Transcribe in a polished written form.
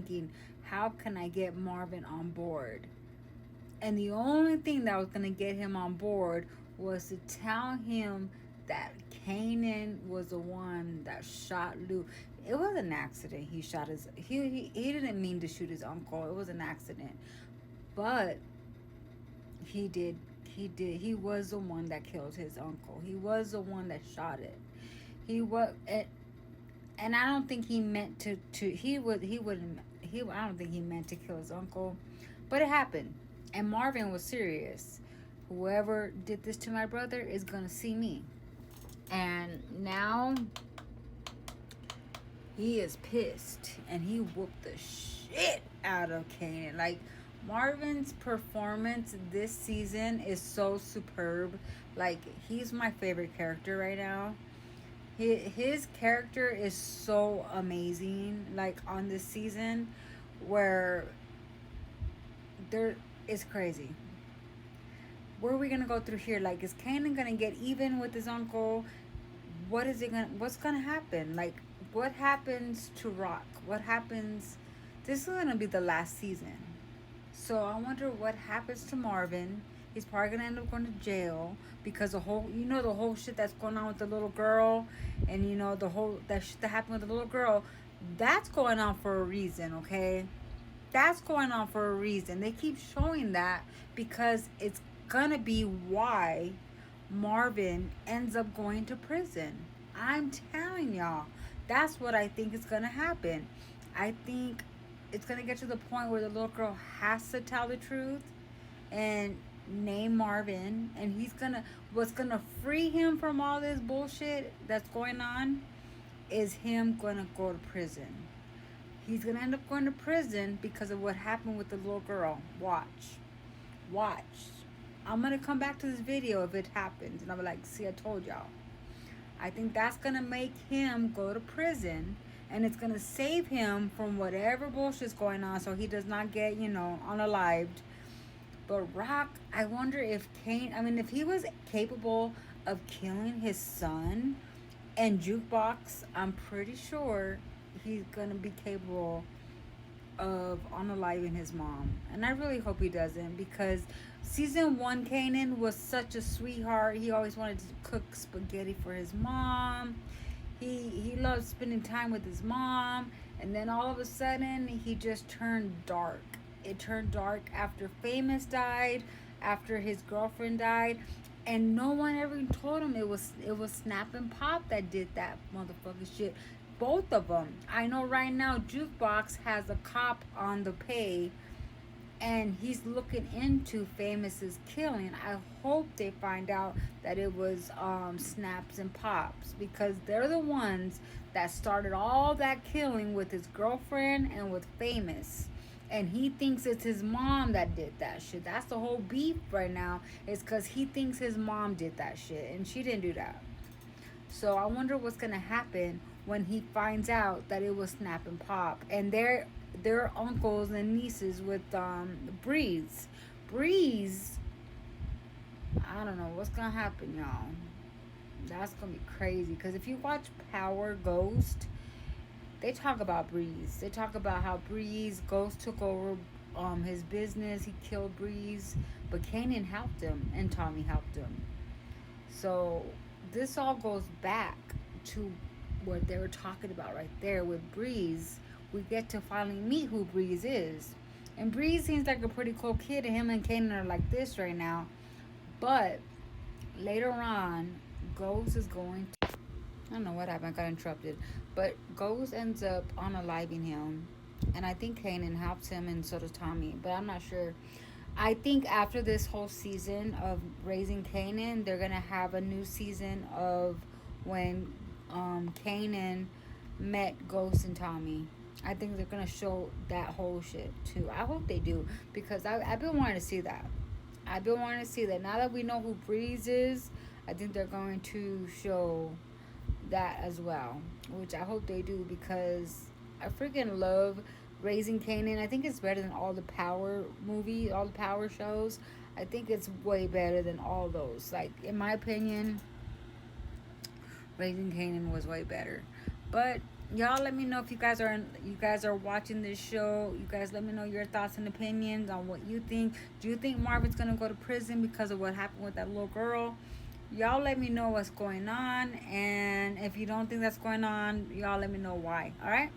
thinking, how can I get Marvin on board? And the only thing that was going to get him on board was to tell him that Kanan was the one that shot Luke. It was an accident. He shot his. He didn't mean to shoot his uncle. It was an accident, but he did. He did. He was the one that killed his uncle. He was the one that shot it. He was. And I don't think he meant to. He would. He wouldn't. He. I don't think he meant to kill his uncle, but it happened. And Marvin was serious. Whoever did this to my brother is gonna see me. And now he is pissed, and he whooped the shit out of Kanan. Like, Marvin's performance this season is so superb. Like, he's my favorite character right now. His character is so amazing. Like, on this season, where it's crazy. Where are we gonna go through here? Like, is Kanan gonna get even with his uncle? What's gonna happen? Like, what happens to Rock? What happens? This is gonna be the last season. So I wonder what happens to Marvin. He's probably gonna end up going to jail because the whole shit that's going on with the little girl, and the whole that shit that happened with the little girl, that's going on for a reason, okay? That's going on for a reason. They keep showing that because it's gonna be why Marvin ends up going to prison. I'm telling y'all, that's what I think is gonna happen. I think it's gonna get to the point where the little girl has to tell the truth and name Marvin, and what's gonna free him from all this bullshit that's going on is him gonna go to prison. He's gonna end up going to prison because of what happened with the little girl. Watch. I'm gonna come back to this video if it happens, and I'm like, see, I told y'all. I think that's gonna make him go to prison, and it's gonna save him from whatever bullshit's going on, so he does not get, unalived. But Rock, I wonder if if he was capable of killing his son and Jukebox, I'm pretty sure he's gonna be capable of unaliving his mom. And I really hope he doesn't, because season 1 Kanan was such a sweetheart. He always wanted to cook spaghetti for his mom. He loved spending time with his mom, and then all of a sudden he just turned dark. It turned dark after Famous died, after his girlfriend died, and no one ever told him it was Snap and Pop that did that motherfucking shit. Both of them. I know right now Jukebox has a cop on the pay, and he's looking into Famous's killing. I hope they find out that it was Snaps and Pops, because they're the ones that started all that killing with his girlfriend and with Famous. And he thinks it's his mom that did that shit. That's the whole beef right now. It's because he thinks his mom did that shit, and she didn't do that. So I wonder what's gonna happen when he finds out that it was Snap and Pop, and they're uncles and nieces with Breeze. Breeze, I don't know what's gonna happen, y'all. That's gonna be crazy. Because if you watch Power Ghost, they talk about Breeze. They talk about how Ghost took over his business. He killed Breeze, but Kanan helped him, and Tommy helped him. So this all goes back to what they were talking about right there with Breeze. We get to finally meet who Breeze is. And Breeze seems like a pretty cool kid, and him and Kanan are like this right now. But later on, Ghost is going to... I don't know what happened. I got interrupted. But Ghost ends up unaliving him. And I think Kanan helps him, and so does Tommy. But I'm not sure. I think after this whole season of raising Kanan, they're going to have a new season of when Kanan met Ghost and Tommy. I think they're going to show that whole shit too. I hope they do, because I've been wanting to see that. I've been wanting to see that. Now that we know who Breeze is, I think they're going to show that as well, which I hope they do, because I freaking love Raising Kanan. I think it's better than all the Power movies, all the Power shows. I think it's way better than all those. Like, in my opinion, Raising Kanan was way better. But Y'all let me know if you guys are watching this show. You guys let me know your thoughts and opinions on what you think. Do you think Marvin's gonna go to prison because of what happened with that little girl? Y'all let me know what's going on, and if you don't think that's going on, y'all let me know why. All right.